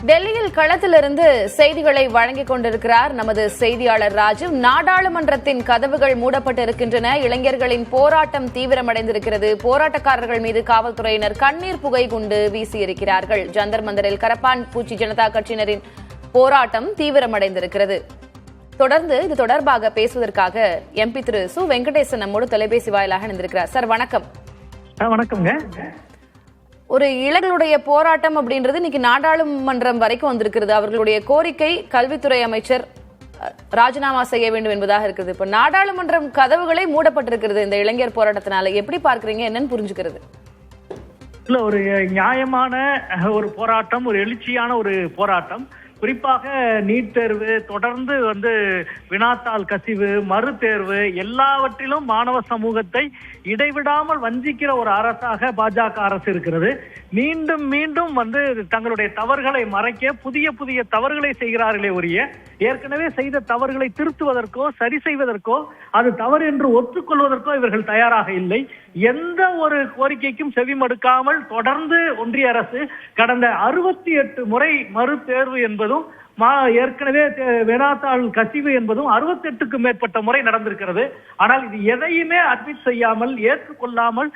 டெல்லியில் களத்திலிருந்து செய்திகளை வழங்கிக் கொண்டிருக்கிறார் நமது செய்தியாளர் ராஜீவ். நாடாளுமன்றத்தின் கதவுகள் மூடப்பட்டிருக்கின்றன. இளைஞர்களின் போராட்டம் தீவிரமடைந்திருக்கிறது. போராட்டக்காரர்கள் மீது காவல்துறையினர் கண்ணீர் புகை குண்டு வீசியிருக்கிறார்கள். ஜந்தர் மந்தரில் கரப்பான் பூச்சி ஜனதா கட்சியினரின் போராட்டம் தீவிரமடைந்திருக்கிறது. தொடர்ந்து இது தொடர்பாக பேசுவதற்காக எம்பி திரு சு வெங்கடேசன் நம்மோடு தொலைபேசி வாயிலாக இணைந்திருக்கிறார். சார் வணக்கம். வணக்கம்ங்க. ஒரு இளைஞர்களுடைய போராட்டம் அப்படின்றது இன்னைக்கு நாடாளுமன்றம் வரைக்கும் வந்திருக்கிறது. அவர்களுடைய கோரிக்கை கல்வித்துறை அமைச்சர் ராஜினாமா செய்ய வேண்டும் என்பதாக இருக்குது. இப்ப நாடாளுமன்றம் கதவுகளே மூடப்பட்டிருக்கிறது இந்த இளைஞர் போராட்டத்தினால. எப்படி பார்க்கறீங்க, என்னன்னு புரிஞ்சுக்கிறது? இல்ல, ஒரு நியாயமான ஒரு போராட்டம், ஒரு எழுச்சியான ஒரு போராட்டம். குறிப்பாக நீட் தேர்வு, தொடர்ந்து வினாத்தாள் கசிவு, மறு தேர்வு, எல்லாவற்றிலும் மாணவ சமூகத்தை இடைவிடாமல் வஞ்சிக்கிற ஒரு அரசாக பாஜக அரசு இருக்கிறது. மீண்டும் மீண்டும் தங்களுடைய தவறுகளை மறைக்க புதிய புதிய தவறுகளை செய்கிறார்களே ஒழிய ஏற்கனவே செய்த தவறுகளை திருத்துவதற்கோ சரி செய்வதற்கோ அது தவறு என்று ஒத்துக்கொள்வதற்கோ இவர்கள் தயாராக இல்லை. எந்த ஒரு கோரிக்கைக்கும் செவிமடுக்காமல் தொடர்ந்து ஒன்றிய அரசு கடந்த 68 முறை மறு தேர்வு என்பதும் ஏற்கனவே வினாத்தாள் கசிவு என்பதும் 68க்கும் மேற்பட்ட முறை நடந்திருக்கிறது. ஆனால் இது எதையுமே அட்மிட் செய்யாமல், ஏற்றுக்கொள்ளாமல்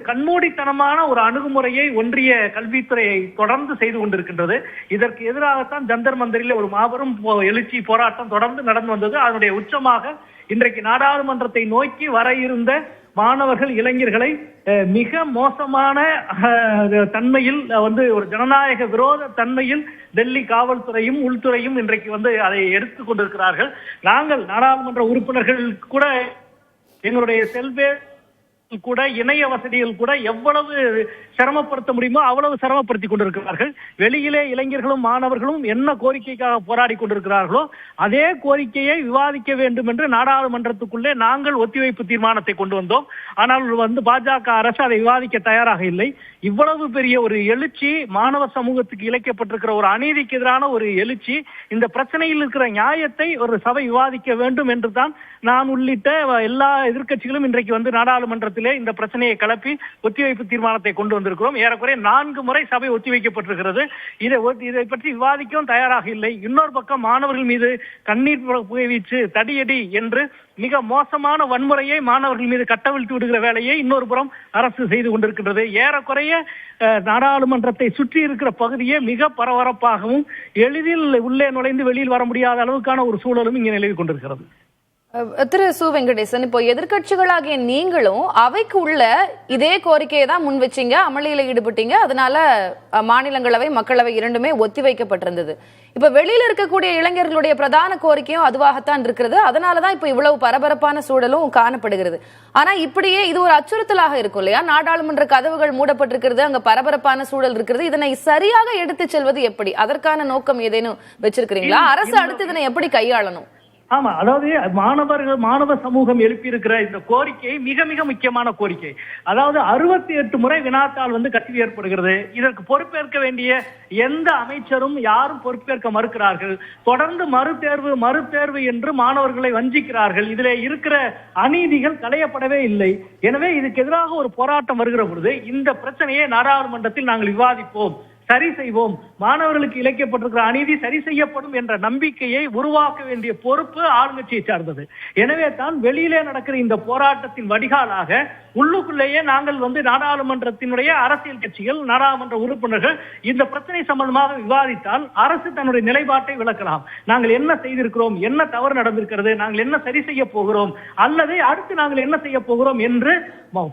கண்மூடித்தனமான ஒரு அணுகுமுறையை ஒன்றிய கல்வித்துறை தொடர்ந்து செய்து கொண்டிருக்கின்றது. இதற்கு எதிராகத்தான் ஜந்தர் மந்தரில் ஒரு மாபெரும் எழுச்சி போராட்டம் தொடர்ந்து நடந்து வந்தது. அதனுடைய உச்சமாக இன்றைக்கு நாடாளுமன்றத்தை நோக்கி வர இருந்த மாணவர்கள், இளைஞர்களை மிக மோசமான தன்மையில் ஒரு ஜனநாயக விரோத தன்மையில் டெல்லி காவல்துறையும் உள்துறையும் இன்றைக்கு அதை எடுத்துக் கொண்டிருக்கிறார்கள். நாங்கள் நாடாளுமன்ற உறுப்பினர்கள் கூட எங்களுடைய கூட இணைய வசதிகள் கூட எவ்வளவு சிரமப்படுத்த முடியுமோ அவ்வளவு சிரமப்படுத்தி கொண்டிருக்கிறார்கள். வெளியிலே இளைஞர்களும் மாணவர்களும் என்ன கோரிக்கைக்காக போராடி கொண்டிருக்கிறார்களோ அதே கோரிக்கையை விவாதிக்க வேண்டும் என்று நாடாளுமன்றத்துக்குள்ளே நாங்கள் ஒத்திவைப்பு தீர்மானத்தை கொண்டு வந்தோம். ஆனால் பாஜக அரசு அதை விவாதிக்க தயாராக இல்லை. இவ்வளவு பெரிய ஒரு எழுச்சி, மாணவ சமூகத்துக்கு இழைக்கப்பட்டிருக்கிற ஒரு அநீதிக்கு எதிரான ஒரு எழுச்சி, இந்த பிரச்சனையில் இருக்கிற நியாயத்தை ஒரு சபை விவாதிக்க வேண்டும் என்று தான் நான் உள்ளிட்ட எல்லா எதிர்க்கட்சிகளும் இன்றைக்கு நாடாளுமன்றத்தில் இந்த பிரச்சனையை கிளப்பி ஒத்திவைப்பு தீர்மானத்தை கொண்டு வந்திருக்கிறோம். ஏறக்குறைய 4 முறை சபை ஒத்திவைக்கப்பட்டிருக்கிறது. இதை பற்றி விவாதிக்கவும் தயாராக இல்லை. இன்னொரு பக்கம் மாணவர்கள் மீது கண்ணீர் புகை வீச்சு, தடியடி என்று மிக மோசமான வன்முறையை மாணவர்கள் மீது கட்டவிழ்த்து விடுகிற வேலையை இன்னொரு புறம் அரசு செய்து கொண்டிருக்கின்றது. ஏறக்குறைய நாடாளுமன்றத்தை சுற்றி இருக்கிற பகுதியே மிக பரபரப்பாகவும் எளிதில் உள்ளே நுழைந்து வெளியில் வர முடியாத அளவுக்கான ஒரு சூழலும் இங்கே நிலவி கொண்டிருக்கிறது. திரு சு வெங்கடேசன், இப்போ எதிர்கட்சிகளாகிய நீங்களும் அவைக்கு உள்ள இதே கோரிக்கையை தான் முன் வச்சீங்க, அமளியில ஈடுபட்டீங்க. அதனால மாநிலங்களவை, மக்களவை இரண்டுமே ஒத்தி வைக்கப்பட்டிருந்தது. இப்ப வெளியில இருக்கக்கூடிய இளைஞர்களுடைய பிரதான கோரிக்கையும் அதுவாகத்தான் இருக்கிறது. அதனாலதான் இப்ப இவ்வளவு பரபரப்பான சூழலும் காணப்படுகிறது. ஆனா இப்படியே இது ஒரு அச்சுறுத்தலாக இருக்கும் இல்லையா? நாடாளுமன்ற கதவுகள் மூடப்பட்டிருக்கிறது, அங்க பரபரப்பான சூழல் இருக்கிறது. இதனை சரியாக எடுத்து செல்வது எப்படி? அதற்கான நோக்கம் ஏதேனும் வச்சிருக்கிறீங்களா? அரசு அடுத்து இதனை எப்படி கையாளணும்? ஆமா, அதாவது மாணவ சமூகம் எழுப்பி இருக்கிற இந்த கோரிக்கை மிக மிக முக்கியமான கோரிக்கை. அதாவது 68 முறை வினாத்தாள் கசிவு ஏற்படுகிறது. இதற்கு பொறுப்பேற்க வேண்டிய எந்த அமைச்சரும் யாரும் பொறுப்பேற்க மறுக்கிறார்கள். தொடர்ந்து மறு தேர்வு என்று மாணவர்களை வஞ்சிக்கிறார்கள். இதிலே இருக்கிற அநீதிகள் களையப்படவே இல்லை. எனவே இதுக்கு எதிராக ஒரு போராட்டம் வருகிற பொழுது இந்த பிரச்சனையை நாடாளுமன்றத்தில் நாங்கள் விவாதிப்போம், சரி செய்வோம், மாணவர்களுக்கு இழைக்கப்பட்டிருக்கிற அநீதி சரி செய்யப்படும் என்ற நம்பிக்கையை உருவாக்க வேண்டிய பொறுப்பு ஆளுங்கட்சியை சார்ந்தது. எனவே தான் வெளியிலே நடக்கிற இந்த போராட்டத்தின் வடிகாலாக உள்ளுக்குள்ளேயே நாங்கள் நாடாளுமன்றத்தினுடைய அரசியல் கட்சிகள், நாடாளுமன்ற உறுப்பினர்கள் இந்த பிரச்சனை சம்பந்தமாக விவாதித்தால் அரசு தன்னுடைய நிலைப்பாட்டை விளக்கலாம். நாங்கள் என்ன செய்திருக்கிறோம், என்ன தவறு நடந்திருக்கிறது, நாங்கள் என்ன சரி செய்ய போகிறோம், அல்லது அடுத்து நாங்கள் என்ன செய்ய போகிறோம் என்று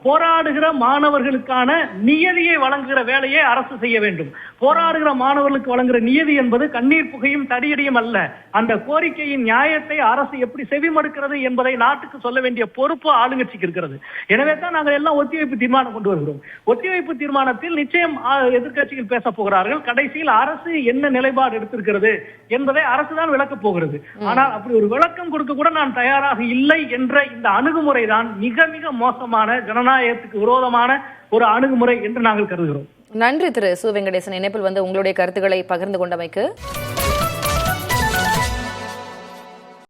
போராடுகிற மாணவர்களுக்கான நியதியை வழங்குகிற வேலையை அரசு செய்ய வேண்டும். போராடுகிற மாணவர்களுக்கு வழங்குகிற நியதி என்பது கண்ணீர் புகையும் தடியடியும் அல்ல. அந்த கோரிக்கையின் நியாயத்தை அரசு எப்படி செவிமடுக்கிறது என்பதை நாட்டுக்கு சொல்ல வேண்டிய பொறுப்பு ஆளுங்கட்சிக்கு இருக்கிறது. எனவே தான் நாங்கள் எல்லாம் ஒத்திவைப்பு தீர்மானம் கொண்டு வருகிறோம். ஒத்திவைப்பு தீர்மானத்தில் நிச்சயம் எதிர்க்கட்சிகள் பேச போகிறார்கள். கடைசியில் அரசு என்ன நிலைப்பாடு எடுத்திருக்கிறது என்பதை அரசு தான் விளக்கப் போகிறது. ஆனால் அப்படி ஒரு விளக்கம் கொடுக்க கூட நான் தயாராக இல்லை என்ற இந்த அணுகுமுறை தான் மிக மிக மோசமான, ஜனநாயகத்துக்கு விரோதமான ஒரு அணுகுமுறை என்று நாங்கள் கருதுகிறோம். நன்றி திரு சு வெங்கடேசன், இணைப்பில் உங்களுடைய கருத்துக்களை பகிர்ந்து கொண்டமைக்கு.